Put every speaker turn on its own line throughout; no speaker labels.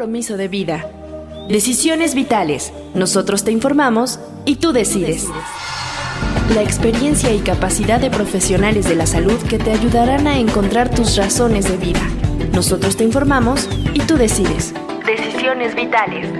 compromiso de vida. Decisiones vitales. Nosotros te informamos y tú decides. La experiencia y capacidad de profesionales de la salud que te ayudarán a encontrar tus razones de vida. Nosotros te informamos y tú decides. Decisiones vitales.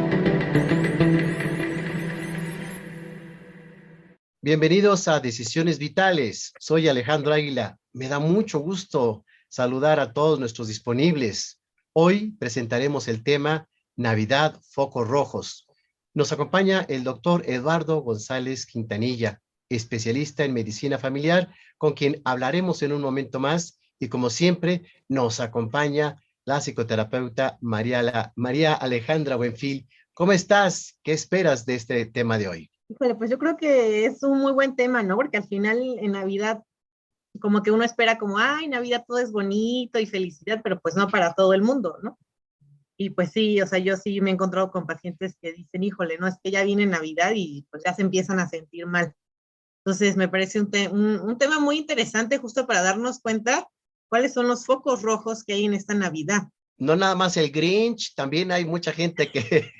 Bienvenidos a Decisiones Vitales. Soy Alejandro Águila. Me da mucho gusto saludar a todos nuestros disponibles. Hoy presentaremos el tema Navidad, focos rojos. Nos acompaña el doctor Eduardo González Quintanilla, especialista en medicina familiar, con quien hablaremos en un momento más. Y como siempre, nos acompaña la psicoterapeuta María Alejandra Buenfil. ¿Cómo estás? ¿Qué esperas de este tema de hoy?
Híjole, pues yo creo que es un muy buen tema, ¿no? Porque al final en Navidad como que uno espera como, ay, Navidad todo es bonito y felicidad, pero pues no para todo el mundo, ¿no? Y pues sí, o sea, yo sí me he encontrado con pacientes que dicen, híjole, no, es que ya viene Navidad y pues ya se empiezan a sentir mal. Entonces me parece un tema muy interesante justo para darnos cuenta cuáles son los focos rojos que hay en esta Navidad.
No nada más el Grinch, también hay mucha gente que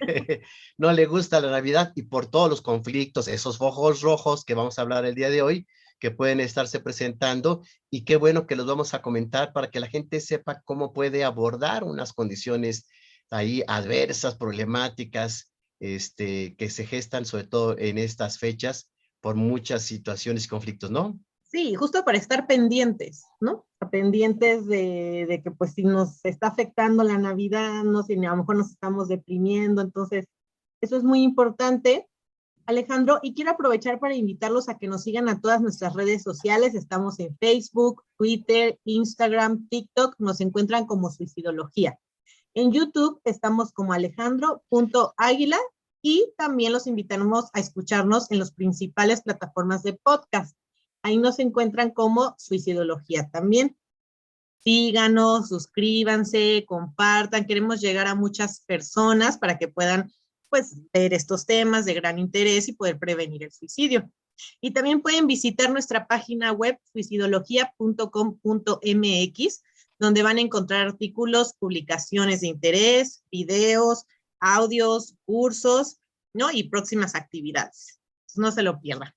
no le gusta la Navidad y por todos los conflictos, esos focos rojos que vamos a hablar el día de hoy, que pueden estarse presentando, y qué bueno que los vamos a comentar para que la gente sepa cómo puede abordar unas condiciones ahí adversas, problemáticas, que se gestan sobre todo en estas fechas por muchas situaciones y conflictos, ¿no?
Sí, justo para estar pendientes, ¿no? Pendientes de que pues si nos está afectando la Navidad, no sé, si a lo mejor nos estamos deprimiendo, entonces eso es muy importante, Alejandro, y quiero aprovechar para invitarlos a que nos sigan a todas nuestras redes sociales. Estamos en Facebook, Twitter, Instagram, TikTok, nos encuentran como Suicidología. En YouTube estamos como alejandro.águila y también los invitamos a escucharnos en las principales plataformas de podcast. Ahí nos encuentran como Suicidología también. Síganos, suscríbanse, compartan. Queremos llegar a muchas personas para que puedan pues ver estos temas de gran interés y poder prevenir el suicidio. Y también pueden visitar nuestra página web suicidología.com.mx, donde van a encontrar artículos, publicaciones de interés, videos, audios, cursos, ¿no? Y próximas actividades. No se lo pierdan.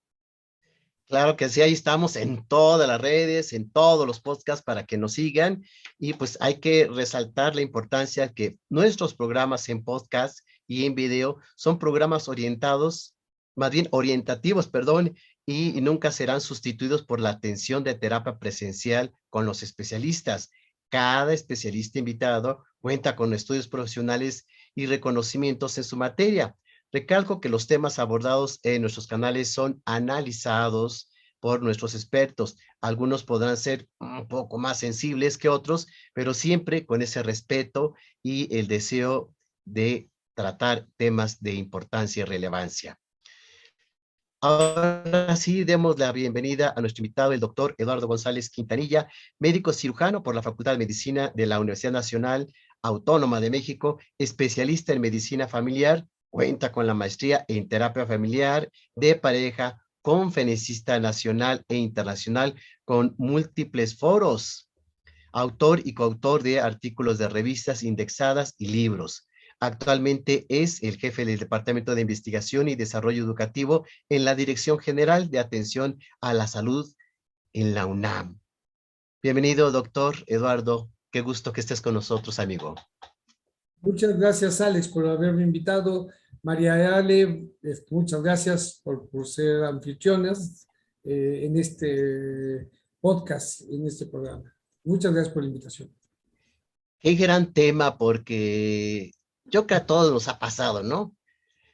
Claro que sí, ahí estamos en todas las redes, en todos los podcasts para que nos sigan, y pues hay que resaltar la importancia que nuestros programas en podcast y en video son programas orientados, más bien orientativos, perdón, y nunca serán sustituidos por la atención de terapia presencial con los especialistas. Cada especialista invitado cuenta con estudios profesionales y reconocimientos en su materia. Recalco que los temas abordados en nuestros canales son analizados por nuestros expertos. Algunos podrán ser un poco más sensibles que otros, pero siempre con ese respeto y el deseo de tratar temas de importancia y relevancia. Ahora sí, demos la bienvenida a nuestro invitado, el doctor Eduardo González Quintanilla, médico cirujano por la Facultad de Medicina de la Universidad Nacional Autónoma de México, especialista en medicina familiar, cuenta con la maestría en terapia familiar de pareja, conferencista nacional e internacional con múltiples foros, autor y coautor de artículos de revistas indexadas y libros. Actualmente es el jefe del Departamento de Investigación y Desarrollo Educativo en la Dirección General de Atención a la Salud en la UNAM. Bienvenido, doctor Eduardo. Qué gusto que estés con nosotros, amigo.
Muchas gracias, Alex, por haberme invitado. María Ale, muchas gracias por ser anfitrionas en este podcast, en este programa. Muchas gracias por la invitación.
Qué gran tema, porque yo creo que a todos nos ha pasado, ¿no?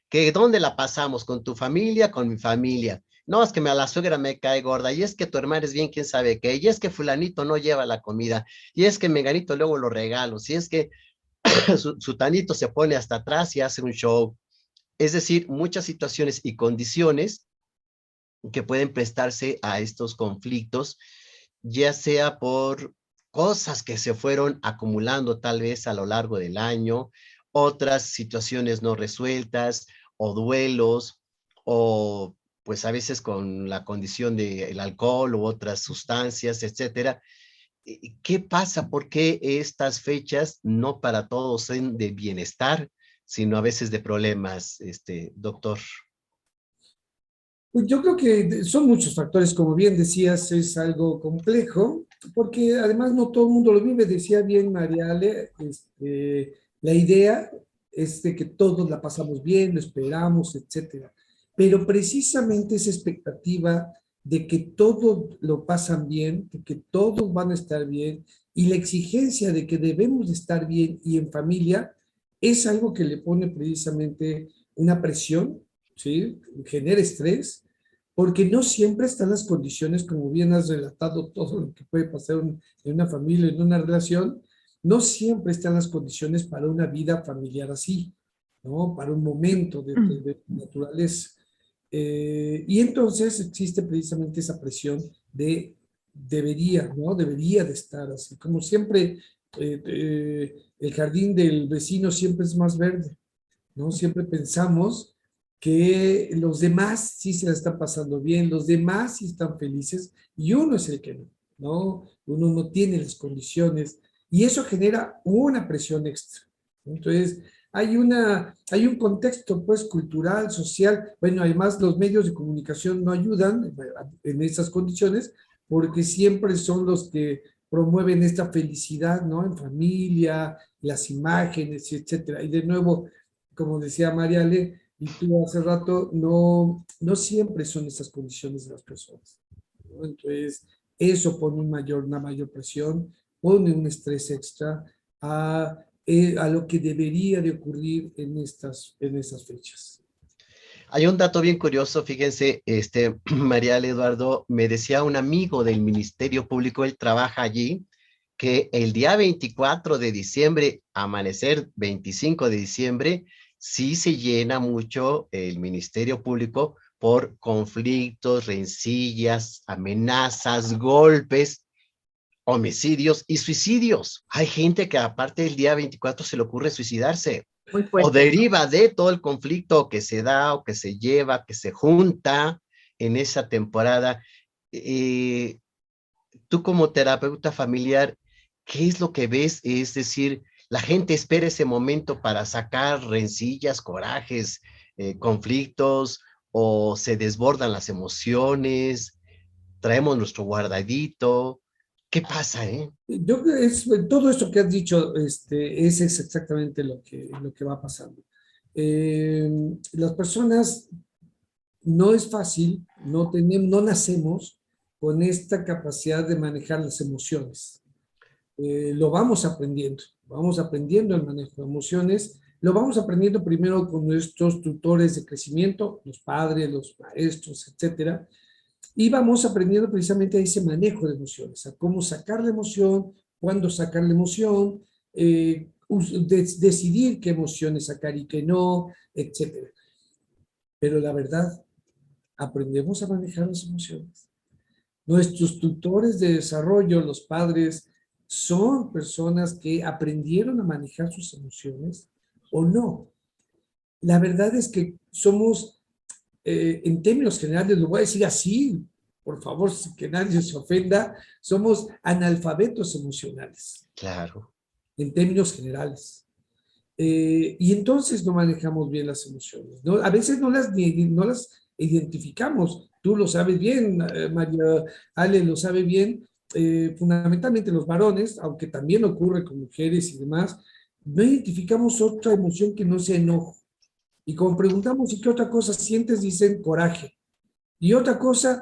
Que ¿dónde la pasamos? ¿Con tu familia? ¿Con mi familia? No, es que a la suegra me cae gorda, y es que tu hermano es bien quién sabe qué, y es que fulanito no lleva la comida, y es que menganito luego los regalos, y es que su tanito se pone hasta atrás y hace un show. Es decir, muchas situaciones y condiciones que pueden prestarse a estos conflictos, ya sea por cosas que se fueron acumulando tal vez a lo largo del año, otras situaciones no resueltas o duelos, o pues a veces con la condición del alcohol u otras sustancias, etcétera. ¿qué pasa? ¿Por qué estas fechas no para todos son de bienestar, sino a veces de problemas, doctor?
Pues yo creo que son muchos factores, como bien decías, es algo complejo, porque además no todo el mundo lo vive, decía bien Mariale, la idea es de que todos la pasamos bien, lo esperamos, etcétera. Pero precisamente esa expectativa de que todos lo pasan bien, de que todos van a estar bien, y la exigencia de que debemos de estar bien y en familia, es algo que le pone precisamente una presión, ¿sí? Genera estrés, porque no siempre están las condiciones, como bien has relatado todo lo que puede pasar en una familia, en una relación, no siempre están las condiciones para una vida familiar así, ¿no? Para un momento de naturaleza. Y entonces existe precisamente esa presión de debería, ¿no? Debería de estar así. Como siempre, el jardín del vecino siempre es más verde, ¿no? Siempre pensamos que los demás sí se la están pasando bien, los demás sí están felices y uno es el que no, ¿no? Uno no tiene las condiciones y eso genera una presión extra. Entonces, hay un contexto pues cultural, social, bueno, además los medios de comunicación no ayudan en esas condiciones porque siempre son los que promueven esta felicidad, ¿no? En familia, las imágenes, etcétera. Y de nuevo, como decía Mariale, y tú hace rato, no siempre son esas condiciones de las personas, ¿no? Entonces, eso pone una mayor presión, pone un estrés extra a lo que debería de ocurrir en estas fechas.
Hay un dato bien curioso, fíjense, María Eduardo, me decía un amigo del Ministerio Público, él trabaja allí, que el día 24 de diciembre, amanecer 25 de diciembre, sí se llena mucho el Ministerio Público por conflictos, rencillas, amenazas, golpes, homicidios y suicidios. Hay gente que aparte del día 24 se le ocurre suicidarse
Muy
o
fuerte.
deriva de todo el conflicto que se da o que se lleva, que se junta en esa temporada. Eh, Tú como terapeuta familiar, ¿qué es lo que ves? Es decir, la gente espera ese momento para sacar rencillas, corajes, conflictos, o se desbordan las emociones, traemos nuestro guardadito. ¿Qué pasa, eh?
Yo creo que todo esto que has dicho es exactamente lo que va pasando. Las personas no es fácil, no nacemos con esta capacidad de manejar las emociones. Lo vamos aprendiendo el manejo de emociones, lo vamos aprendiendo primero con nuestros tutores de crecimiento, los padres, los maestros, etcétera, y vamos aprendiendo precisamente a ese manejo de emociones, a cómo sacar la emoción, cuándo sacar la emoción, decidir qué emociones sacar y qué no, etcétera. Pero la verdad, aprendemos a manejar las emociones. Nuestros tutores de desarrollo, los padres, son personas que aprendieron a manejar sus emociones o no. La verdad es que somos, en términos generales, lo voy a decir así, por favor, que nadie se ofenda, somos analfabetos emocionales,
Claro.
en términos generales. Y entonces no manejamos bien las emociones, ¿no? A veces no las identificamos. Tú lo sabes bien, María Ale lo sabe bien. Fundamentalmente los varones, aunque también ocurre con mujeres y demás, no identificamos otra emoción que no sea enojo. Y como preguntamos, ¿y qué otra cosa sientes? Dicen coraje. Y otra cosa,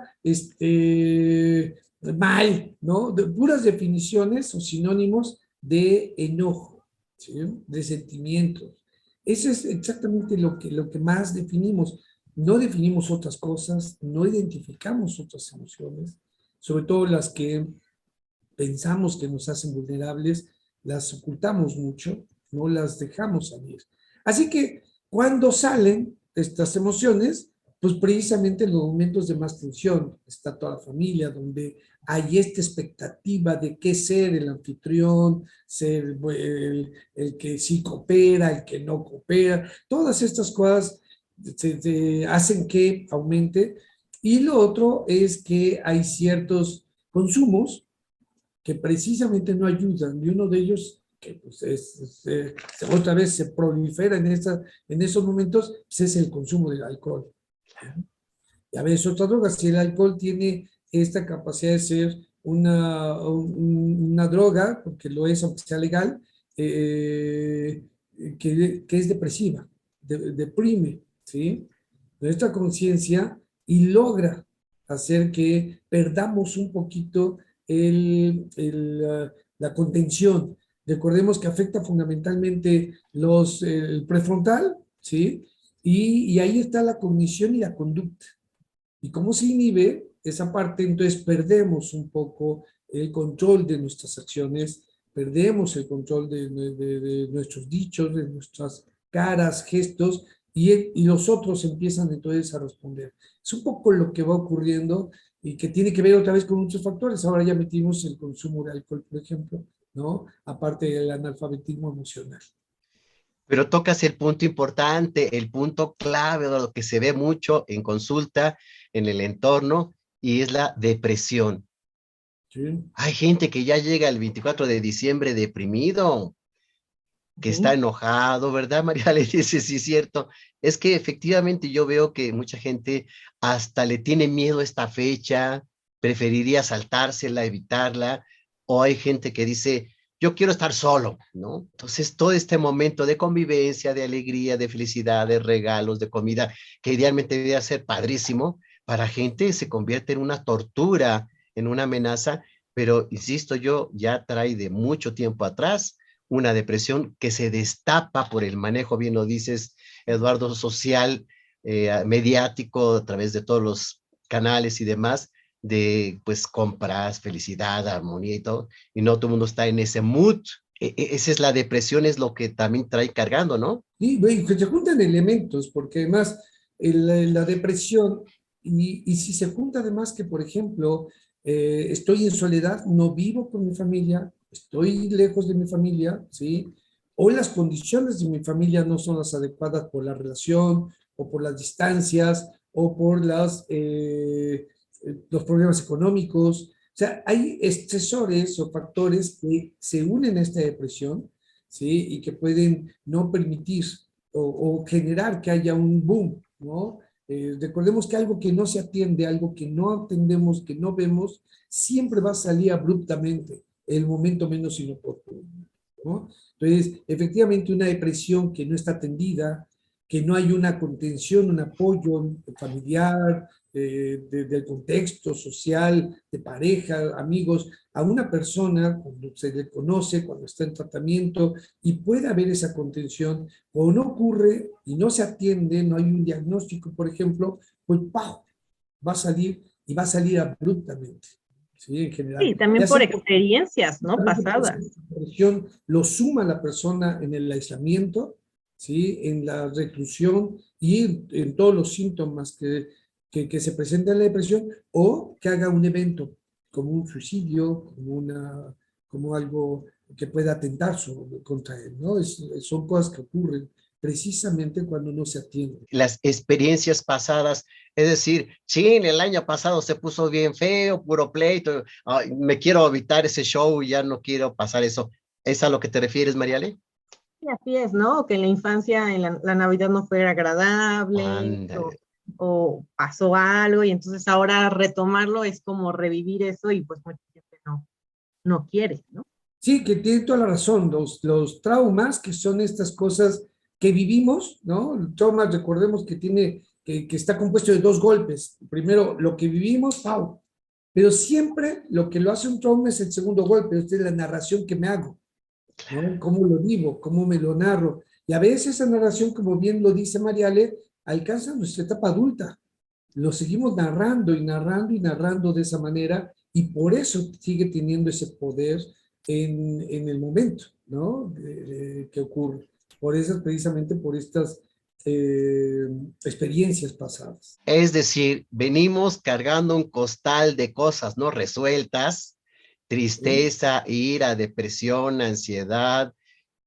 mal, ¿no? De puras definiciones o sinónimos de enojo, ¿sí? De sentimientos. Eso es exactamente lo que más definimos. No definimos otras cosas, no identificamos otras emociones, sobre todo las que pensamos que nos hacen vulnerables, las ocultamos mucho, no las dejamos salir. Así que cuando salen estas emociones, pues precisamente en los momentos de más tensión, está toda la familia, donde hay esta expectativa de qué ser el anfitrión, ser el que sí coopera, el que no coopera, todas estas cosas se hacen que aumente. Y lo otro es que hay ciertos consumos que precisamente no ayudan, y uno de ellos, que pues otra vez se prolifera en esos momentos, pues es el consumo del alcohol. Y a veces otra droga, si el alcohol tiene esta capacidad de ser una droga, porque lo es aunque sea legal, que es depresiva, deprime, ¿sí? Nuestra conciencia y logra hacer que perdamos un poquito la contención. Recordemos que afecta fundamentalmente el prefrontal, ¿sí? Y ahí está la cognición y la conducta. Y como se inhibe esa parte, entonces perdemos un poco el control de nuestras acciones, perdemos el control de nuestros dichos, de nuestras caras, gestos, y los otros empiezan entonces a responder. Es un poco lo que va ocurriendo y que tiene que ver otra vez con muchos factores. Ahora ya metimos el consumo de alcohol, por ejemplo, ¿no? Aparte del analfabetismo emocional.
Pero tocas el punto importante, el punto clave, de lo que se ve mucho en consulta, en el entorno, y es la depresión.
Sí.
Hay gente que ya llega el 24 de diciembre deprimido, que está enojado, ¿verdad, María? Le dice, sí, es cierto. Es que efectivamente yo veo que mucha gente hasta le tiene miedo a esta fecha, preferiría saltársela, evitarla, o hay gente que dice, yo quiero estar solo, ¿no? Entonces, todo este momento de convivencia, de alegría, de felicidad, de regalos, de comida, que idealmente debería ser padrísimo, para gente se convierte en una tortura, en una amenaza, pero insisto, yo ya trae de mucho tiempo atrás una depresión que se destapa por el manejo, bien lo dices, Eduardo, social, mediático, a través de todos los canales y demás, de pues compras, felicidad, armonía y todo, y no todo el mundo está en ese mood. Esa es la depresión, es lo que también trae cargando, ¿no?
Sí, que se juntan elementos, porque además la depresión, y si se junta además que, por ejemplo, estoy en soledad, no vivo con mi familia, estoy lejos de mi familia, ¿sí? O las condiciones de mi familia no son las adecuadas por la relación, o por las distancias, o por los problemas económicos. O sea, hay estresores o factores que se unen a esta depresión, ¿sí? Y que pueden no permitir o generar que haya un boom, ¿no? Recordemos que algo que no se atiende, algo que no atendemos, que no vemos, siempre va a salir abruptamente, el momento menos inoportuno, ¿no? Entonces, efectivamente, una depresión que no está atendida, que no hay una contención, un apoyo familiar, del contexto social, de pareja, amigos, a una persona cuando se le conoce, cuando está en tratamiento y puede haber esa contención, o no ocurre y no se atiende, no hay un diagnóstico, por ejemplo, pues ¡pau! Va a salir y va a salir abruptamente. Sí, en general.
Sí, también por experiencias, ¿no? Pasadas.
La depresión lo suma la persona en el aislamiento, ¿sí? En la reclusión y en todos los síntomas que se presenta en la depresión, o que haga un evento como un suicidio, como algo que pueda atentar contra él, ¿no? Son cosas que ocurren precisamente cuando no se atiende.
Las experiencias pasadas, es decir, sí, el año pasado se puso bien feo, puro pleito, ay, me quiero evitar ese show y ya no quiero pasar eso. ¿Es a lo que te refieres, Mariale?
Sí, así es, ¿no? Que en la infancia, en la Navidad no fue agradable, o pasó algo, y entonces ahora retomarlo es como revivir eso, y pues mucha gente no quiere, ¿no?
Sí, que tiene toda la razón. Los traumas, que son estas cosas que vivimos, ¿no? El trauma, recordemos que está compuesto de dos golpes. Primero, lo que vivimos, ¡pau! Pero siempre lo que lo hace un trauma es el segundo golpe, es la narración que me hago, ¿no? Cómo lo vivo, cómo me lo narro. Y a veces esa narración, como bien lo dice Mariale, alcanza nuestra etapa adulta. Lo seguimos narrando y narrando y narrando de esa manera, y por eso sigue teniendo ese poder en el momento, ¿no? Que ocurre. Por eso, precisamente por estas experiencias pasadas.
Es decir, venimos cargando un costal de cosas no resueltas, tristeza, ira, depresión, ansiedad,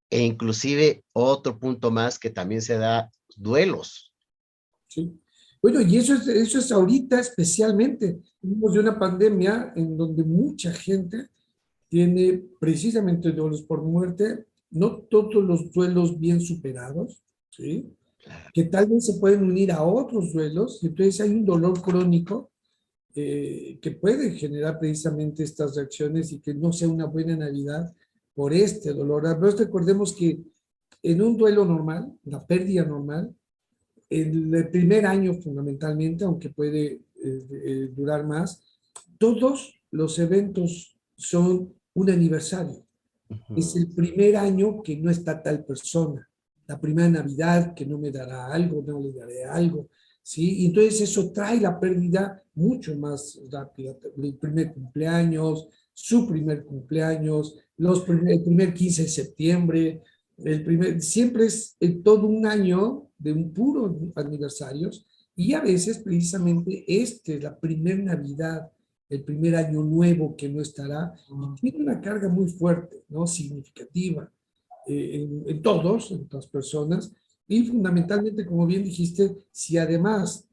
e inclusive otro punto más que también se da, duelos.
Sí. Bueno, y eso es ahorita especialmente. Venimos de una pandemia en donde mucha gente tiene precisamente duelos por muerte, no todos los duelos bien superados, ¿sí? Que tal vez se pueden unir a otros duelos, y entonces hay un dolor crónico que puede generar precisamente estas reacciones y que no sea una buena Navidad por este dolor. Pero recordemos que en un duelo normal, una pérdida normal, el primer año fundamentalmente, aunque puede durar más, todos los eventos son un aniversario. Es el primer año que no está tal persona, la primera Navidad que no me dará algo, no le daré algo, ¿sí? Y entonces eso trae la pérdida mucho más rápida. El primer cumpleaños, su primer cumpleaños, el primer 15 de septiembre, siempre es todo un año de un puro aniversarios, y a veces precisamente la primer Navidad, el primer año nuevo que no estará, tiene una carga muy fuerte, ¿no? Significativa en todos, en todas personas, y fundamentalmente, como bien dijiste, si además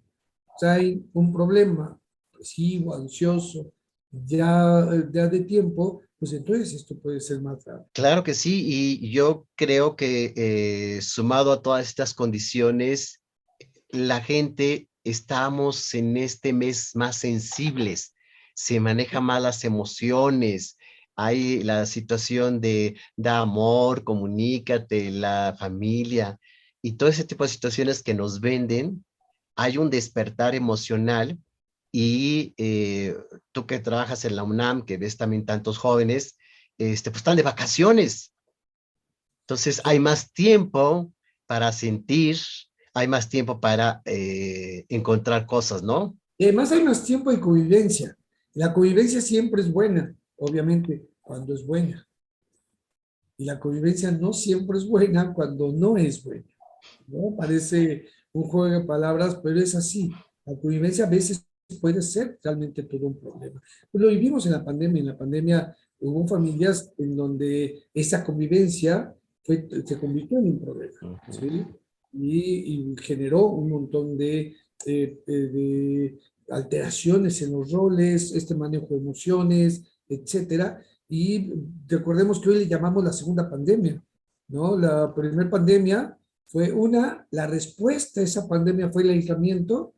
hay un problema depresivo, ansioso, ya de tiempo, pues entonces esto puede ser más grave.
Claro que sí, y yo creo que sumado a todas estas condiciones, la gente estamos en este mes más sensibles, se manejan más las emociones, hay la situación de da amor, comunícate, la familia y todo ese tipo de situaciones que nos venden, hay un despertar emocional y tú que trabajas en la UNAM, que ves también tantos jóvenes, pues están de vacaciones, entonces hay más tiempo para sentir, hay más tiempo para encontrar cosas, ¿no?
Y además hay más tiempo de convivencia. La convivencia siempre es buena, obviamente, cuando es buena. Y la convivencia no siempre es buena cuando no es buena, ¿no? Parece un juego de palabras, pero es así. La convivencia a veces puede ser realmente todo un problema. Pues lo vivimos en la pandemia. En la pandemia hubo familias en donde esa convivencia se convirtió en un problema, ¿sí? Y generó un montón de alteraciones en los roles, este manejo de emociones, etcétera. Y recordemos que hoy le llamamos la segunda pandemia, ¿no? La primera pandemia fue la respuesta a esa pandemia fue el aislamiento,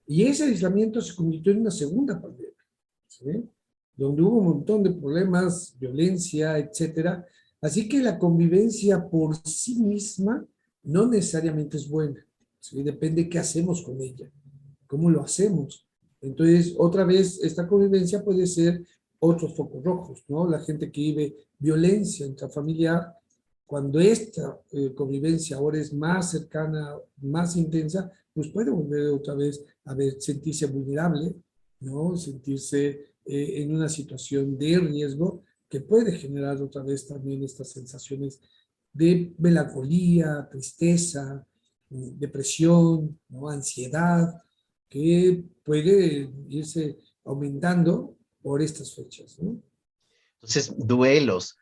y ese aislamiento se convirtió en una segunda pandemia, ¿sí? Donde hubo un montón de problemas, violencia, etcétera. Así que la convivencia por sí misma no necesariamente es buena, ¿sí? Depende qué hacemos con ella, cómo lo hacemos. Entonces, otra vez, esta convivencia puede ser otros focos rojos, ¿no? La gente que vive violencia intrafamiliar, cuando esta convivencia ahora es más cercana, más intensa, pues puede volver otra vez a sentirse vulnerable, ¿no? Sentirse en una situación de riesgo que puede generar otra vez también estas sensaciones de melancolía, tristeza, depresión, ¿no? Ansiedad, que puede irse aumentando por estas fechas, ¿no?
Entonces, duelos,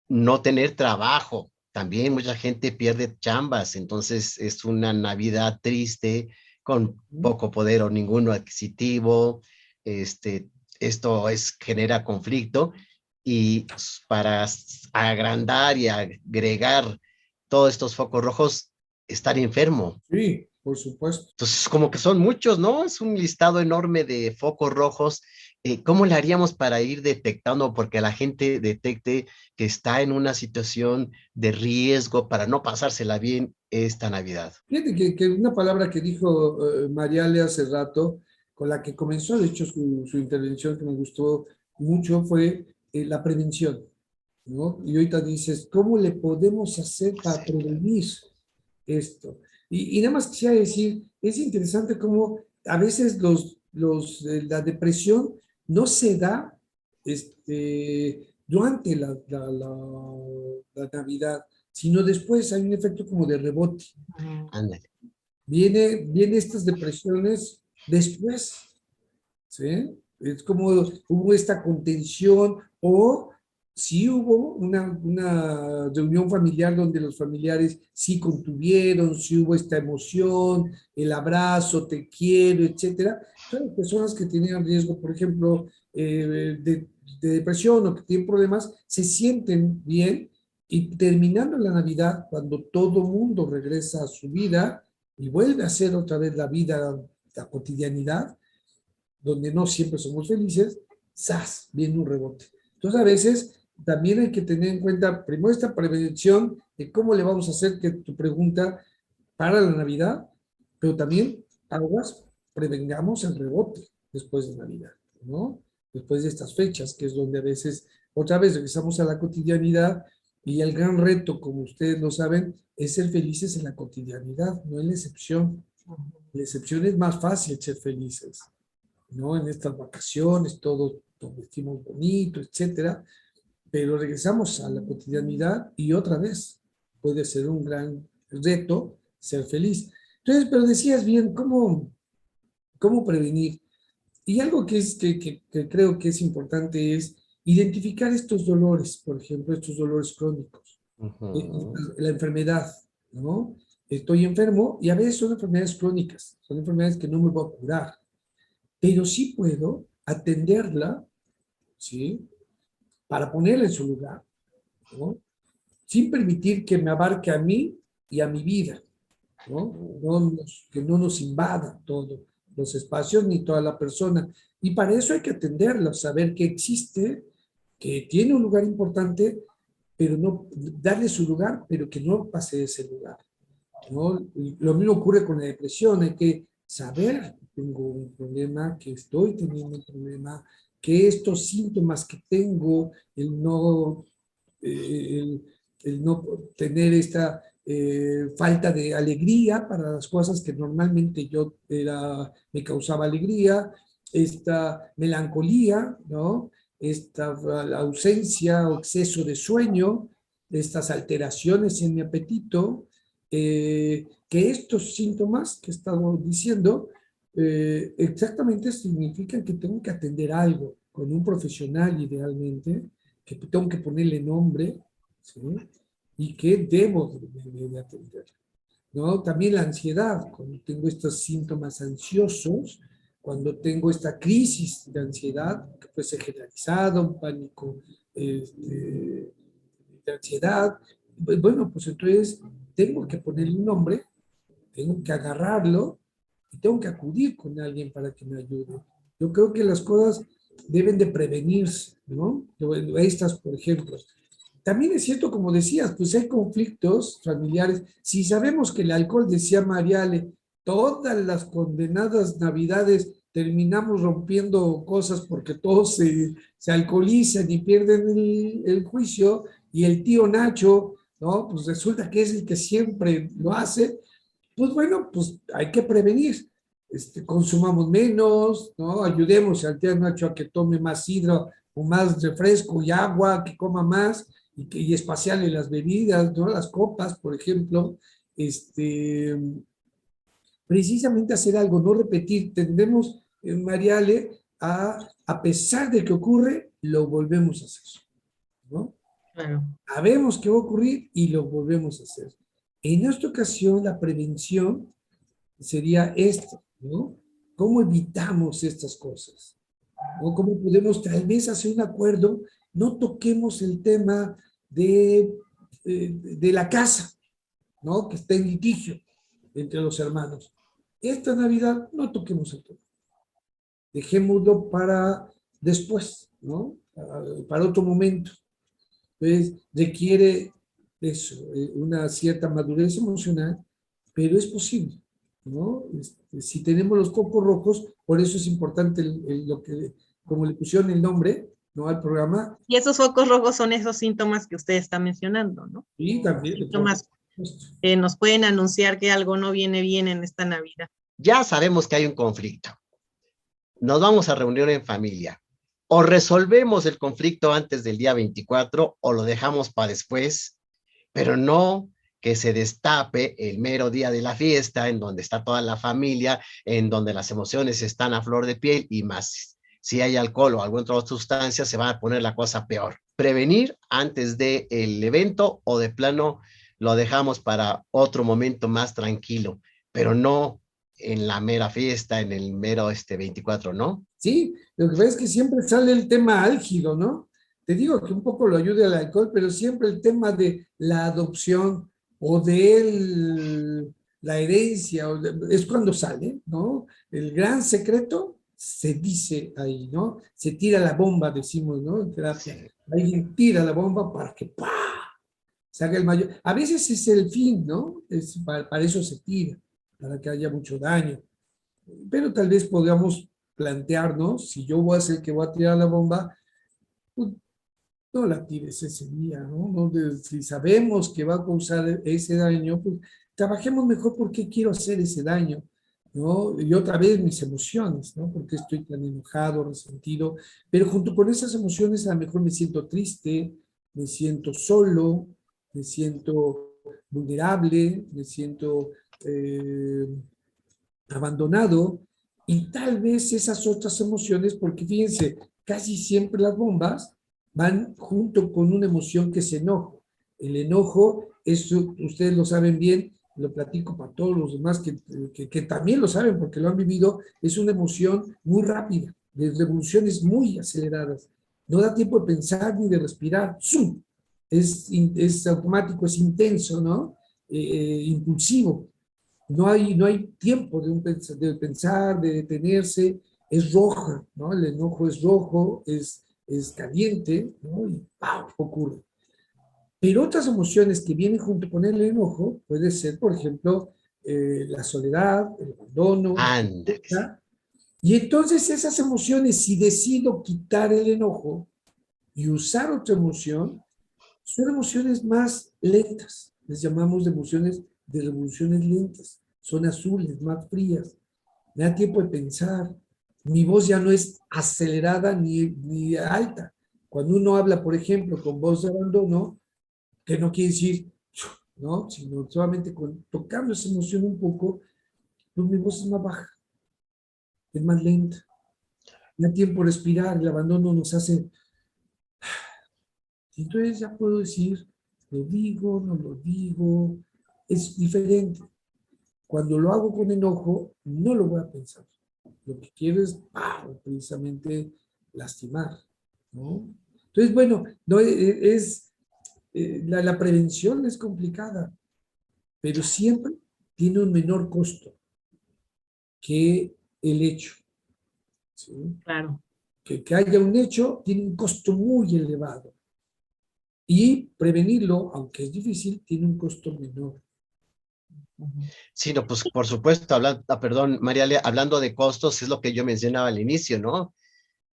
no tener trabajo, también mucha gente pierde chambas, entonces es una Navidad triste, con poco poder o ninguno adquisitivo, este, genera conflicto y para agrandar y agregar todos estos focos rojos, estar enfermo.
Sí, por supuesto.
Entonces, como que son muchos, ¿no? Es un listado enorme de focos rojos. ¿Cómo le haríamos para ir detectando, porque la gente detecte que está en una situación de riesgo para no pasársela bien esta Navidad?
Fíjate que una palabra que dijo Mariale hace rato, con la que comenzó, de hecho, su intervención, que me gustó mucho, fue la prevención, ¿no? Y ahorita dices, ¿cómo le podemos hacer para prevenir esto? Y nada más quisiera decir, es interesante cómo a veces la depresión no se da durante la Navidad, sino después hay un efecto como de rebote.
Ándale.
Viene estas depresiones después, ¿sí? Es como hubo esta contención, o sí hubo una reunión familiar donde los familiares sí contuvieron, sí hubo esta emoción, el abrazo, te quiero, etcétera. Son personas que tenían riesgo, por ejemplo, de depresión o que tienen problemas, se sienten bien y terminando la Navidad, cuando todo mundo regresa a su vida y vuelve a ser otra vez la vida, la cotidianidad, donde no siempre somos felices, ¡zas! Viene un rebote. Entonces, a veces también hay que tener en cuenta, primero, esta prevención de cómo le vamos a hacer que tu pregunta para la Navidad, pero también, aguas, prevengamos el rebote después de Navidad, ¿no? Después de estas fechas, que es donde a veces, otra vez, regresamos a la cotidianidad y el gran reto, como ustedes lo saben, es ser felices en la cotidianidad, no en la excepción. La excepción es más fácil ser felices, ¿no? En estas vacaciones, todo vestimos bonito, etcétera, pero regresamos a la cotidianidad y otra vez puede ser un gran reto ser feliz. Entonces, pero decías bien, ¿cómo prevenir? Y algo que creo que es importante es identificar estos dolores, por ejemplo, estos dolores crónicos, la enfermedad, ¿no? Estoy enfermo y a veces son enfermedades crónicas, son enfermedades que no me voy a curar, pero sí puedo atenderla, ¿sí? Para ponerla en su lugar, ¿no? Sin permitir que me abarque a mí y a mi vida, ¿no? Que no nos invada todo, los espacios ni toda la persona. Y para eso hay que atenderlo, saber que existe, que tiene un lugar importante, pero no darle su lugar, pero que no pase de ese lugar, ¿no? Lo mismo ocurre con la depresión, hay que saber que tengo un problema, que estoy teniendo un problema, que estos síntomas que tengo, el no tener esta falta de alegría para las cosas que normalmente me causaba alegría, esta melancolía, ¿no? Esta ausencia o exceso de sueño, estas alteraciones en mi apetito, que estos síntomas que estamos diciendo exactamente significan que tengo que atender algo con un profesional idealmente, que tengo que ponerle nombre, ¿sí? Y que debo de atender, ¿no? También la ansiedad, cuando tengo estos síntomas ansiosos, cuando tengo esta crisis de ansiedad, que puede ser generalizada, un pánico de ansiedad, bueno, pues entonces tengo que ponerle un nombre, tengo que agarrarlo y tengo que acudir con alguien para que me ayude. Yo creo que las cosas deben de prevenirse, ¿no? Estas, por ejemplo. También es cierto, como decías, pues hay conflictos familiares. Si sabemos que el alcohol, decía Mariale, todas las condenadas navidades terminamos rompiendo cosas porque todos se alcoholizan y pierden el juicio, y el tío Nacho, ¿no? Pues resulta que es el que siempre lo hace. Pues bueno, pues hay que prevenir. Consumamos menos, ¿no? Ayudemos al tío Nacho a que tome más sidra o más refresco y agua, que coma más y espaciarle las bebidas, ¿no? Las copas, por ejemplo. Precisamente hacer algo, no repetir. Tendemos, Mariale, a pesar de que ocurre, lo volvemos a hacer, ¿no?
Claro.
Sabemos que va a ocurrir y lo volvemos a hacer. En esta ocasión, la prevención sería esto, ¿no? ¿Cómo evitamos estas cosas? ¿No? ¿Cómo podemos tal vez hacer un acuerdo? No toquemos el tema de la casa, ¿no? Que está en litigio entre los hermanos. Esta Navidad no toquemos el tema. Dejémoslo para después, ¿no? Para otro momento. Entonces, requiere eso, una cierta madurez emocional, pero es posible, ¿no? Si tenemos los focos rojos, por eso es importante lo que, como le pusieron el nombre, ¿no? Al programa.
Y esos focos rojos son esos síntomas que usted está mencionando, ¿no?
Y también.
Síntomas que nos pueden anunciar que algo no viene bien en esta Navidad.
Ya sabemos que hay un conflicto. Nos vamos a reunir en familia. O resolvemos el conflicto antes del día 24 o lo dejamos para después, pero no que se destape el mero día de la fiesta, en donde está toda la familia, en donde las emociones están a flor de piel, y más si hay alcohol o alguna otra sustancia, se va a poner la cosa peor. Prevenir antes del evento, o de plano lo dejamos para otro momento más tranquilo, pero no en la mera fiesta, en el mero 24, ¿no?
Sí, lo que pasa es que siempre sale el tema álgido, ¿no? Te digo que un poco lo ayuda el alcohol, pero siempre el tema de la adopción o la herencia, es cuando sale, ¿no? El gran secreto se dice ahí, ¿no? Se tira la bomba, decimos, ¿no? En terapia.
Sí.
Alguien tira la bomba para que ¡pah! Se haga el mayor. A veces es el fin, ¿no? Para eso se tira, para que haya mucho daño. Pero tal vez podamos plantearnos, si yo voy a ser el que voy a tirar la bomba, pues no la tires ese día, ¿no? Si sabemos que va a causar ese daño, pues trabajemos mejor por qué quiero hacer ese daño, ¿no? Y otra vez mis emociones, ¿no? Porque estoy tan enojado, resentido, pero junto con esas emociones a lo mejor me siento triste, me siento solo, me siento vulnerable, me siento abandonado, y tal vez esas otras emociones, porque fíjense, casi siempre las bombas van junto con una emoción que es enojo. El enojo, eso ustedes lo saben bien, lo platico para todos los demás que también lo saben porque lo han vivido, es una emoción muy rápida, de revoluciones muy aceleradas. No da tiempo de pensar ni de respirar. ¡Zum! Es automático, es intenso, ¿no? Impulsivo. No hay tiempo de pensar, de detenerse, es roja, ¿no? El enojo es rojo, es caliente, ¿no? Y ¡pau! Ocurre. Pero otras emociones que vienen junto con el enojo, puede ser, por ejemplo, la soledad, el abandono, la
Ándale, sí.
tristeza. Y entonces esas emociones, si decido quitar el enojo y usar otra emoción, son emociones más lentas. Les llamamos de revoluciones lentas. Son azules, más frías. Me da tiempo de pensar. Mi voz ya no es acelerada ni alta. Cuando uno habla, por ejemplo, con voz de abandono, que no quiere decir, ¿no? Sino solamente tocando esa emoción un poco, pues mi voz es más baja, es más lenta. Me da tiempo de respirar. El abandono nos hace. Entonces ya puedo decir, lo digo, no lo digo, es diferente. Cuando lo hago con enojo, no lo voy a pensar. Lo que quiero es precisamente lastimar, ¿no? Entonces, bueno, no, la prevención es complicada, pero siempre tiene un menor costo que el hecho, ¿sí?
Claro.
Que haya un hecho tiene un costo muy elevado. Y prevenirlo, aunque es difícil, tiene un costo menor.
Sí, no, pues por supuesto, perdón, Mariale, hablando de costos, es lo que yo mencionaba al inicio, ¿no?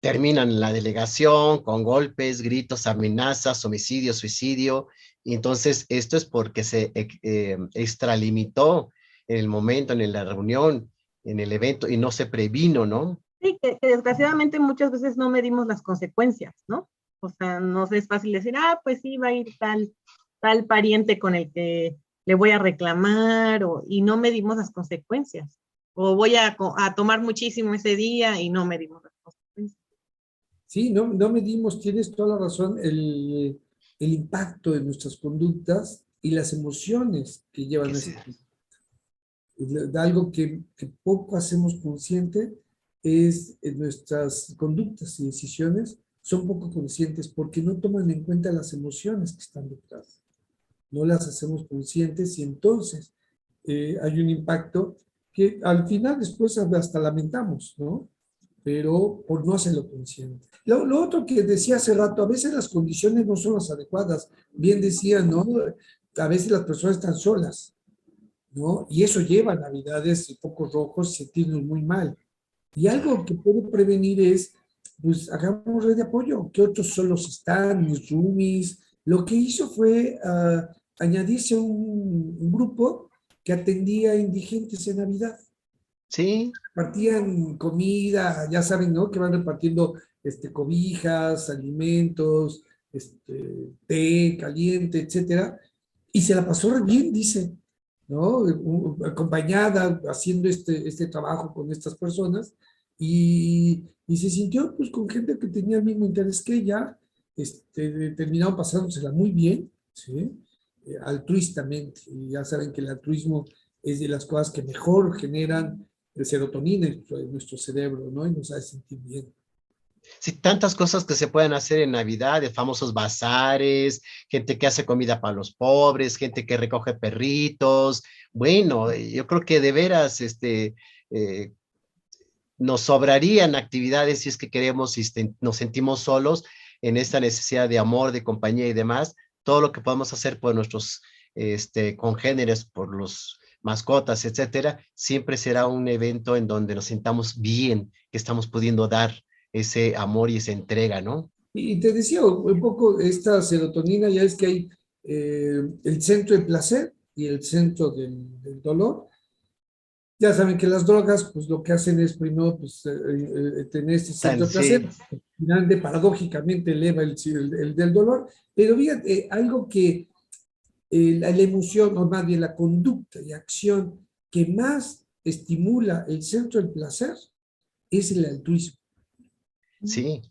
Terminan la delegación con golpes, gritos, amenazas, homicidio, suicidio, y entonces esto es porque se extralimitó en el momento, en la reunión, en el evento, y no se previno, ¿no?
Sí, que desgraciadamente muchas veces no medimos las consecuencias, ¿no? O sea, nos es fácil decir, pues sí, va a ir tal pariente con el que le voy a reclamar, y no medimos las consecuencias. O voy a tomar muchísimo ese día y no medimos las consecuencias.
Sí, no medimos, tienes toda la razón, el impacto de nuestras conductas y las emociones que llevan
Que
a
sí.
esa conducta. De algo que poco hacemos consciente es nuestras conductas y decisiones son poco conscientes porque no toman en cuenta las emociones que están detrás. No las hacemos conscientes y entonces hay un impacto que al final después hasta lamentamos, ¿no? Pero por no hacerlo consciente. Lo otro que decía hace rato, a veces las condiciones no son las adecuadas. Bien decía, ¿no? A veces las personas están solas, ¿no? Y eso lleva a navidades y focos rojos, sentirnos muy mal. Y algo que puede prevenir es, pues, hagamos red de apoyo, que otros solos están, mis roomies. Lo que hizo fue añadirse un grupo que atendía a indigentes en Navidad.
Sí,
Repartían comida, ya saben, ¿no? Que van repartiendo cobijas, alimentos, té caliente, etcétera. Y se la pasó re bien, dice, ¿no? Acompañada, haciendo este trabajo con estas personas, y se sintió pues con gente que tenía el mismo interés que ella, terminaron pasándosela muy bien, ¿sí? Altruistamente, y ya saben que el altruismo es de las cosas que mejor generan de serotonina en nuestro cerebro, ¿no? Y nos hace sentir bien.
Sí, tantas cosas que se pueden hacer en Navidad, de famosos bazares, gente que hace comida para los pobres, gente que recoge perritos. Bueno, yo creo que de veras, eh, nos sobrarían actividades si es que queremos, nos sentimos solos en esta necesidad de amor, de compañía y demás. Todo lo que podamos hacer por nuestros, congéneres, por los mascotas, etcétera, siempre será un evento en donde nos sintamos bien, que estamos pudiendo dar ese amor y esa entrega, ¿no?
Y te decía un poco esta serotonina, ya es que hay el centro del placer y el centro del dolor. Ya saben que las drogas, pues lo que hacen es primero pues, tener este centro
Tan,
de placer,
sí,
finalmente paradójicamente eleva el del dolor, pero fíjate, algo que la emoción, o más bien la conducta y acción que más estimula el centro del placer es el altruismo.
sí,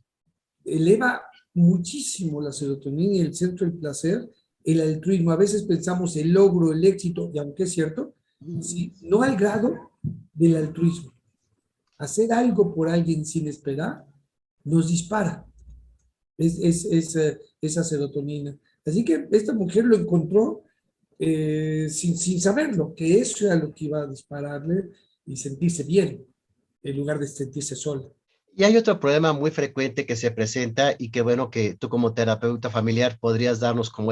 Eleva muchísimo la serotonina y el centro del placer, el altruismo. A veces pensamos el logro, el éxito, y aunque es cierto, sí, no al grado del altruismo. Hacer algo por alguien sin esperar nos dispara esa serotonina. Así que esta mujer lo encontró sin saberlo, que eso era lo que iba a dispararle y sentirse bien, en lugar de sentirse sola.
y hay otro problema muy frecuente que se presenta y que bueno que tú como terapeuta familiar podrías darnos como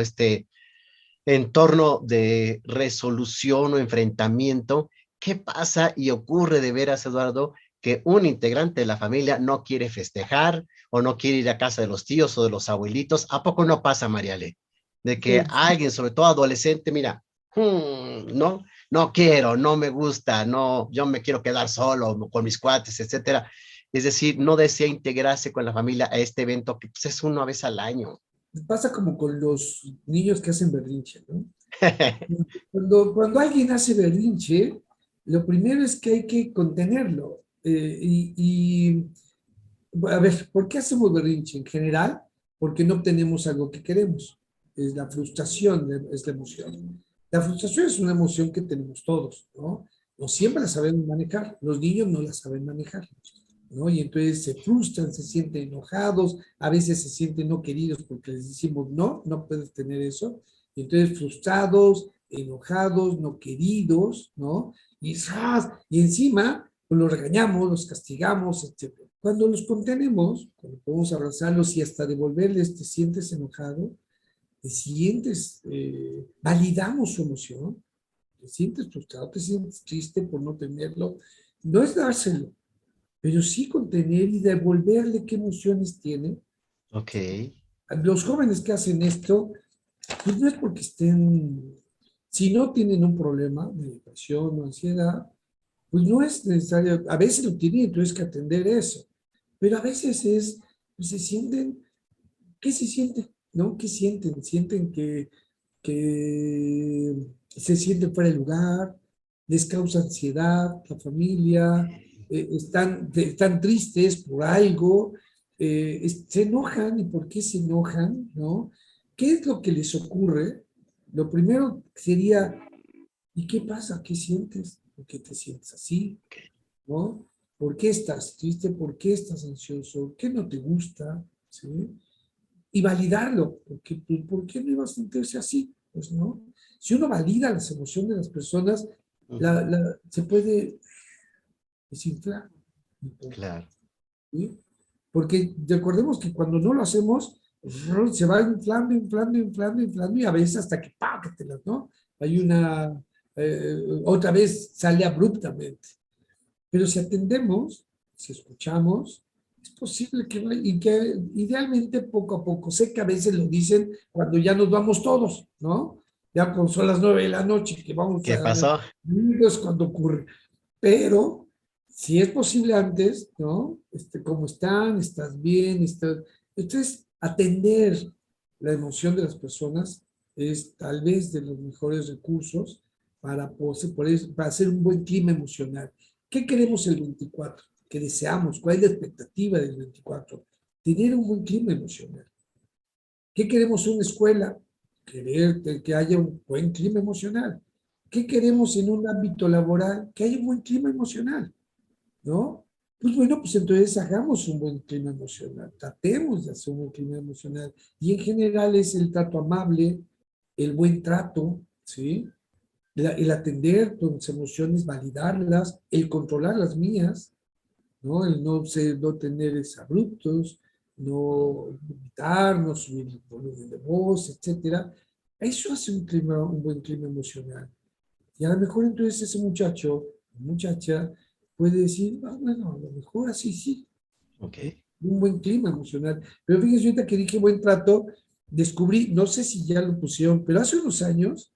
entorno de resolución o enfrentamiento. ¿Qué pasa y ocurre de veras, Eduardo, que un integrante de la familia no quiere festejar o no quiere ir a casa de los tíos o de los abuelitos? ¿A poco no pasa, Mariale? De que alguien, sobre todo adolescente, mira, no, no quiero, no me gusta, no, yo me quiero quedar solo con mis cuates, etcétera. Es decir, no desea integrarse con la familia a este evento que pues, es una vez al año.
Pasa como con los niños que hacen berrinche, ¿no? Cuando alguien hace berrinche, lo primero es que hay que contenerlo. A ver, ¿por qué hacemos berrinche? En general, porque no obtenemos algo que queremos. Es la frustración, es la emoción. La frustración es una emoción que tenemos todos, ¿no? No siempre la sabemos manejar. Los niños no la saben manejar, ¿no? Y entonces se frustran, se sienten enojados, a veces se sienten no queridos porque les decimos, no, no puedes tener eso. Y entonces frustrados, enojados, no queridos, ¿no? Y encima pues, los regañamos, los castigamos, etc. Cuando los contenemos, cuando podemos abrazarlos y hasta devolverles, te sientes enojado, te sientes, validamos su emoción, te sientes frustrado, te sientes triste por no tenerlo, no es dárselo, pero sí contener y devolverle qué emociones tiene.
Ok,
Los jóvenes que hacen esto, pues no es porque estén, si no tienen un problema de depresión o ansiedad, pues no es necesario, a veces lo tienen, entonces que atender eso, pero a veces es, pues se sienten, ¿qué se sienten? ¿No? ¿Qué sienten? Sienten que se sienten fuera de lugar, les causa ansiedad, la familia, están tristes por algo, se enojan, ¿y por qué se enojan? ¿No? ¿Qué es lo que les ocurre? Lo primero sería, ¿y qué pasa? ¿Qué sientes? ¿Por qué te sientes así? ¿No? ¿Por qué estás triste? ¿Por qué estás ansioso? ¿Qué no te gusta? ¿Sí? Y validarlo, porque ¿por qué no iba a sentirse así? Pues no. Si uno valida las emociones de las personas, se puede desinflar.
claro.
¿Sí? Porque recordemos que cuando no lo hacemos, se va inflando, inflando, inflando, inflando, y a veces hasta que ¡pácatelas!, ¿no? Hay otra vez sale abruptamente. Pero si atendemos, si escuchamos, es posible y que idealmente poco a poco, sé que a veces lo dicen cuando ya nos vamos todos, ¿no? Ya son las 9 de la noche, que vamos
¿Qué
a...
pasó?
Es cuando ocurre. Pero si es posible antes, ¿no? ¿Cómo están? ¿Estás bien? Entonces, atender la emoción de las personas es tal vez de los mejores recursos para hacer un buen clima emocional. ¿Qué queremos el 24? ¿Qué deseamos? ¿Cuál es la expectativa del 24? Tener un buen clima emocional. ¿Qué queremos en una escuela? Querer que haya un buen clima emocional. ¿Qué queremos en un ámbito laboral? Que haya un buen clima emocional. ¿no? Pues bueno, pues entonces hagamos un buen clima emocional, tratemos de hacer un buen clima emocional. Y en general es el trato amable, el buen trato, ¿sí? El atender tus emociones, validarlas, el controlar las mías, ¿no? El no tener abruptos, no gritar, no subir el volumen de voz, etcétera. Eso hace un buen clima emocional. Y a lo mejor entonces ese muchacho, muchacha, puede decir, ah, bueno, a lo mejor así sí,
Ok.
un buen clima emocional. Pero fíjense, ahorita que dije buen trato, descubrí, no sé si ya lo pusieron, pero hace unos años,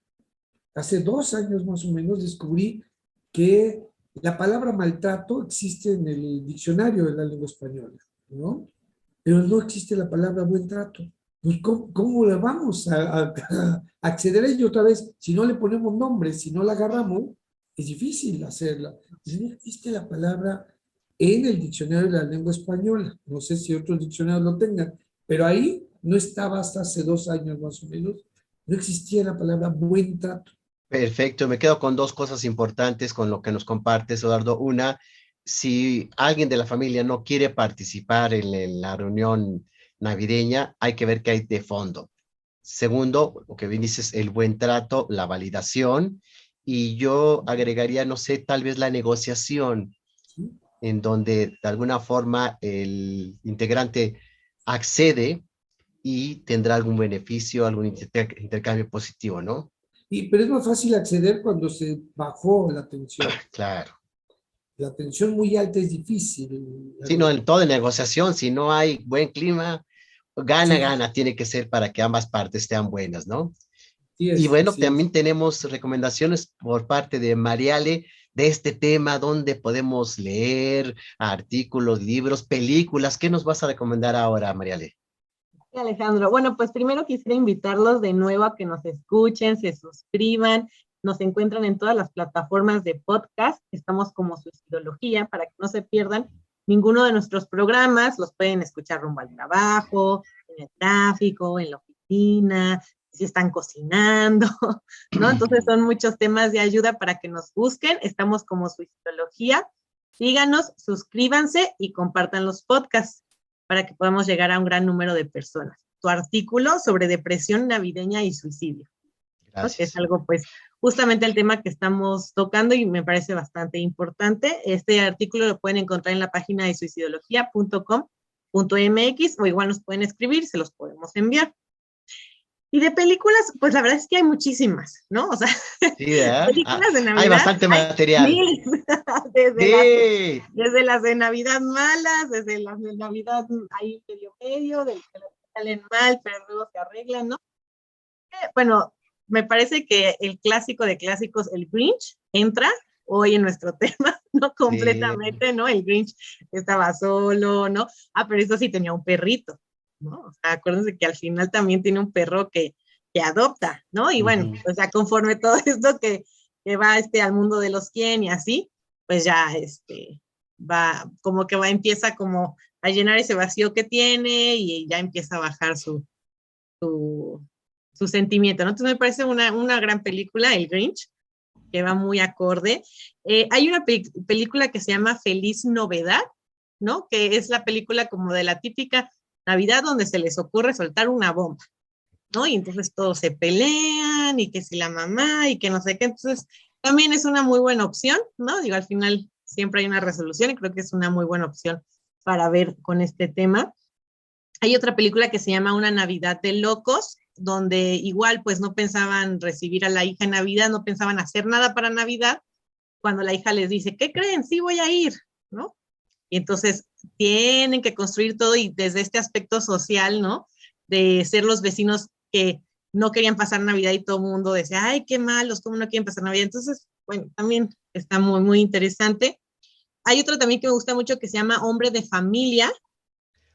hace 2 años más o menos, descubrí que la palabra maltrato existe en el diccionario de la lengua española, ¿no? Pero no existe la palabra buen trato. Pues, ¿cómo le vamos a acceder a ello otra vez? Si no le ponemos nombre, si no la agarramos, es difícil hacerla. Pues no existe la palabra en el diccionario de la lengua española. No sé si otros diccionarios lo tengan, pero ahí no estaba hasta hace 2 años más o menos. No existía la palabra buen trato.
Perfecto, me quedo con dos cosas importantes con lo que nos compartes, Eduardo. Una, si alguien de la familia no quiere participar en la reunión navideña, hay que ver qué hay de fondo. Segundo, lo que bien dices, el buen trato, la validación, y yo agregaría, no sé, tal vez la negociación,
¿Sí?
en donde de alguna forma el integrante accede y tendrá algún beneficio, algún intercambio positivo, ¿no?
Pero es más fácil acceder cuando se bajó la tensión.
Claro.
La tensión muy alta es difícil.
Sí, no, en toda negociación, si no hay buen clima, gana,
Sí,
gana, tiene que ser para que ambas partes sean buenas, ¿no?
sí
Y
es,
bueno,
así es.
también tenemos recomendaciones por parte de Mariale de este tema, donde podemos leer artículos, libros, películas. ¿Qué nos vas a recomendar ahora, Mariale?
Sí, Alejandro, bueno, pues primero quisiera invitarlos de nuevo a que nos escuchen, se suscriban, nos encuentran en todas las plataformas de podcast, estamos como Suicidología, para que no se pierdan ninguno de nuestros programas, los pueden escuchar rumbo al trabajo, en el tráfico, en la oficina, si están cocinando, ¿no? Entonces son muchos temas de ayuda para que nos busquen, estamos como Suicidología, síganos, suscríbanse y compartan los podcasts para que podamos llegar a un gran número de personas. Tu artículo sobre depresión navideña y suicidio, ¿no? Que es
Gracias.
algo, pues, justamente el tema que estamos tocando y me parece bastante importante. Este artículo lo pueden encontrar en la página de suicidología.com.mx o igual nos pueden escribir, se los podemos enviar. Y de películas, pues la verdad es que hay muchísimas, ¿no? O sea,
Sí, ¿verdad? Ah,
películas de
hay
Navidad,
bastante
hay
material.
miles, desde las
Sí.
desde las de Navidad malas, desde las de Navidad ahí medio, del que las salen mal, pero luego se arreglan, ¿no? Bueno, me parece que el clásico de clásicos, el Grinch, entra hoy en nuestro tema, no
Sí.
completamente, ¿no? El Grinch estaba solo, ¿no? Ah, pero eso sí tenía un perrito, ¿no? O sea, acuérdense que al final también tiene un perro que adopta, ¿no? Y bueno,
Ujú.
o sea, conforme todo esto que va al mundo de los 100 y así, pues ya va, como que va, empieza como a llenar ese vacío que tiene y ya empieza a bajar su, su sentimiento, ¿no? Entonces me parece una gran película, El Grinch, que va muy acorde. Hay una película que se llama Feliz Novedad, ¿no? Que es la película como de la típica Navidad donde se les ocurre soltar una bomba, ¿no? Y entonces todos se pelean y que si la mamá y que no sé qué, entonces también es una muy buena opción, ¿no? Digo, al final siempre hay una resolución y creo que es una muy buena opción para ver con este tema. Hay otra película que se llama Una Navidad de Locos, donde igual pues no pensaban recibir a la hija en Navidad, no pensaban hacer nada para Navidad, cuando la hija les dice, ¿qué creen? Sí voy a ir, ¿no? Y entonces tienen que construir todo y desde este aspecto social, ¿no? De ser los vecinos que no querían pasar Navidad y todo el mundo decía, ay, qué malos, ¿cómo no quieren pasar Navidad? Entonces, bueno, también está muy, muy interesante. Hay otro también que me gusta mucho que se llama Hombre de Familia,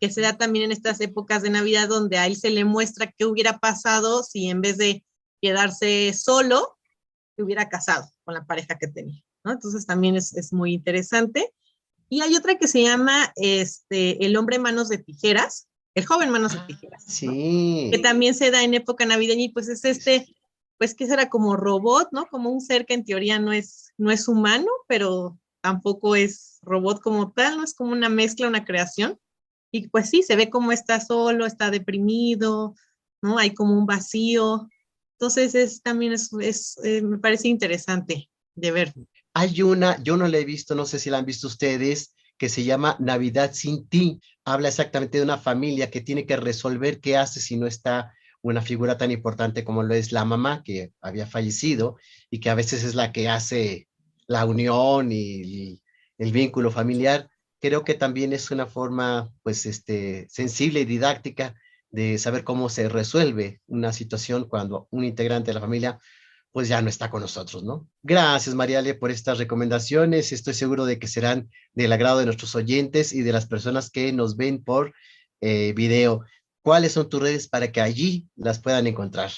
que se da también en estas épocas de Navidad donde a él se le muestra qué hubiera pasado si en vez de quedarse solo, se hubiera casado con la pareja que tenía, ¿no? Entonces también es muy interesante. Y hay otra que se llama El hombre manos de tijeras, el joven manos de
Ah,
tijeras, ¿no? Que
sí.
también se da en época navideña y pues es pues que será como robot, ¿no? Como un ser que en teoría no es humano, pero tampoco es robot como tal, no es como una mezcla, una creación. Y pues sí, se ve como está solo, está deprimido, ¿no? Hay como un vacío. Entonces también me parece interesante de ver.
Hay una, yo no la he visto, no sé si la han visto ustedes, que se llama Navidad sin ti. Habla exactamente de una familia que tiene que resolver qué hace si no está una figura tan importante como lo es la mamá, que había fallecido y que a veces es la que hace la unión y el vínculo familiar. Creo que también es una forma, pues, sensible y didáctica de saber cómo se resuelve una situación cuando un integrante de la familia pues ya no está con nosotros, ¿no? Gracias, Mariale, por estas recomendaciones. Estoy seguro de que serán del agrado de nuestros oyentes y de las personas que nos ven por video. ¿Cuáles son tus redes para que allí las puedan encontrar?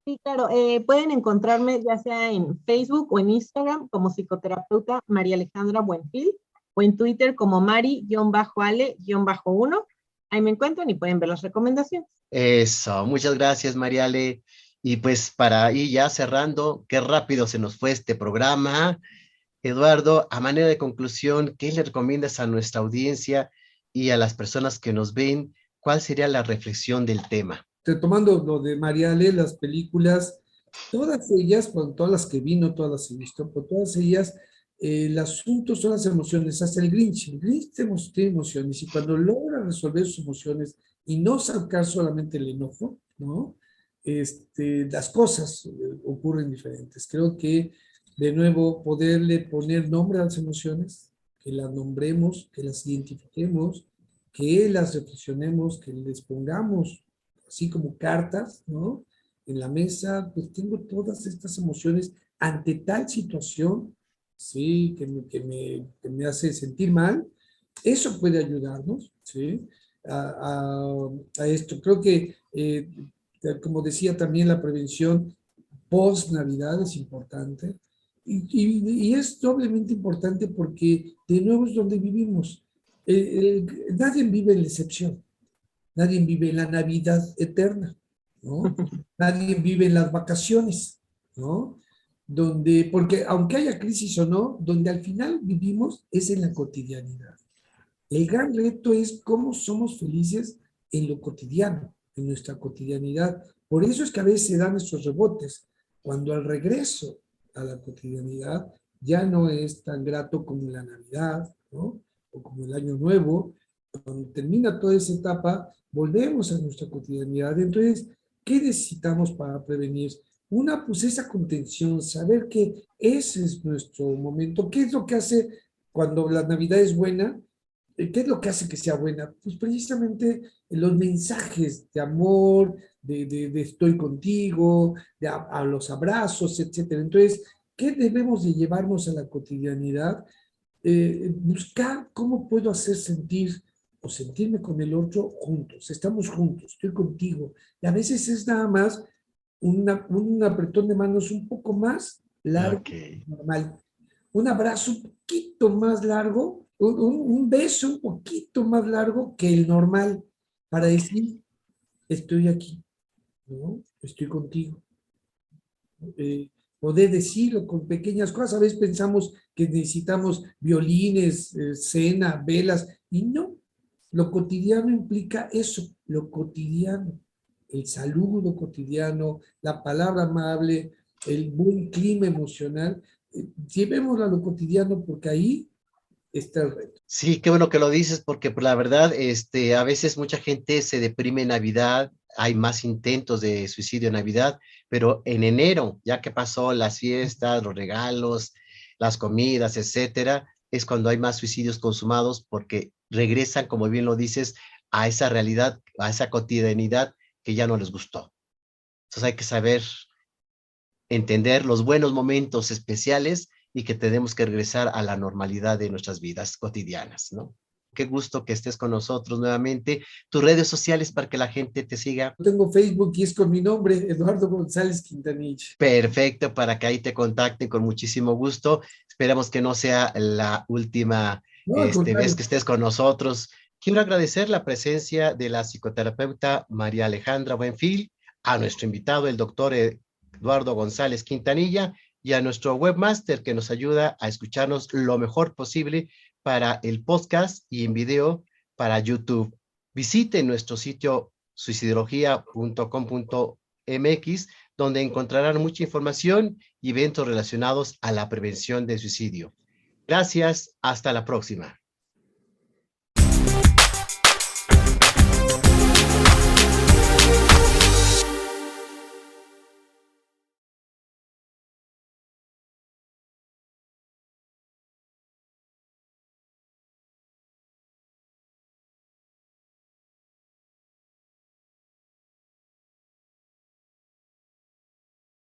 Sí, claro, pueden encontrarme ya sea en Facebook o en Instagram como psicoterapeuta María Alejandra Buenfil o en Twitter como Mari-Ale-1. Ahí me encuentran y pueden ver las recomendaciones.
Eso, muchas gracias, Mariale. Y pues para ir ya cerrando, qué rápido se nos fue este programa. Eduardo, a manera de conclusión, ¿qué le recomiendas a nuestra audiencia y a las personas que nos ven? ¿Cuál sería la reflexión del tema?
Retomando lo de Mariale, las películas, todas ellas, bueno, todas las que vi, no todas las he visto, pero todas ellas, el asunto son las emociones, hasta el Grinch. El Grinch tiene emociones y cuando logra resolver sus emociones y no sacar solamente el enojo, ¿no? Las cosas ocurren diferentes. Creo que, de nuevo, poderle poner nombre a las emociones, que las nombremos, que las identifiquemos, que las reflexionemos, que les pongamos así como cartas, ¿no? En la mesa, pues tengo todas estas emociones ante tal situación, ¿sí? Que me hace sentir mal. Eso puede ayudarnos, ¿sí? A esto. Creo que, como decía también, la prevención post-Navidad es importante. Y es doblemente importante porque de nuevo es donde vivimos. Nadie vive en la excepción. Nadie vive en la Navidad eterna, ¿no? Nadie vive en las vacaciones, ¿no? Porque aunque haya crisis o no, donde al final vivimos es en la cotidianidad. El gran reto es cómo somos felices en lo cotidiano, en nuestra cotidianidad. Por eso es que a veces se dan estos rebotes, cuando al regreso a la cotidianidad ya no es tan grato como la Navidad, ¿no? O como el Año Nuevo. Cuando termina toda esa etapa, volvemos a nuestra cotidianidad. Entonces, ¿qué necesitamos para prevenir? Una, pues esa contención, saber que ese es nuestro momento. ¿Qué es lo que hace cuando la Navidad es buena? ¿Qué es lo que hace que sea buena? Pues precisamente los mensajes de amor, de estoy contigo, a los abrazos, etcétera. Entonces, ¿qué debemos de llevarnos a la cotidianidad? Buscar cómo puedo hacer sentir o sentirme con el otro juntos. Estamos juntos, estoy contigo. Y a veces es nada más un apretón de manos un poco más largo,
Okay.
normal. Un abrazo un poquito más largo, un beso un poquito más largo que el normal, para decir, estoy aquí, ¿no? Estoy contigo. Poder decirlo con pequeñas cosas. A veces pensamos que necesitamos violines, cena, velas, y no. Lo cotidiano implica eso, lo cotidiano, el saludo cotidiano, la palabra amable, el buen clima emocional. Llevémoslo a lo cotidiano porque ahí está el reto.
Sí, qué bueno que lo dices, porque pues, la verdad, a veces mucha gente se deprime en Navidad, hay más intentos de suicidio en Navidad, pero en enero, ya que pasó las fiestas, los regalos, las comidas, etcétera, es cuando hay más suicidios consumados porque regresan, como bien lo dices, a esa realidad, a esa cotidianidad que ya no les gustó. Entonces hay que saber entender los buenos momentos especiales y que tenemos que regresar a la normalidad de nuestras vidas cotidianas, ¿no? Qué gusto que estés con nosotros nuevamente. Tus redes sociales para que la gente te siga.
Tengo Facebook y es con mi nombre, Eduardo González Quintanilla.
Perfecto, para que ahí te contacten con muchísimo gusto. Esperamos que no sea la última
No, al
vez
contrario.
que estés con nosotros. Quiero agradecer la presencia de la psicoterapeuta María Alejandra Buenfil, a nuestro invitado, el doctor Eduardo González Quintanilla, y a nuestro webmaster que nos ayuda a escucharnos lo mejor posible para el podcast y en video para YouTube. Visite nuestro sitio suicidología.com.mx, donde encontrarán mucha información y eventos relacionados a la prevención del suicidio. Gracias, hasta la próxima.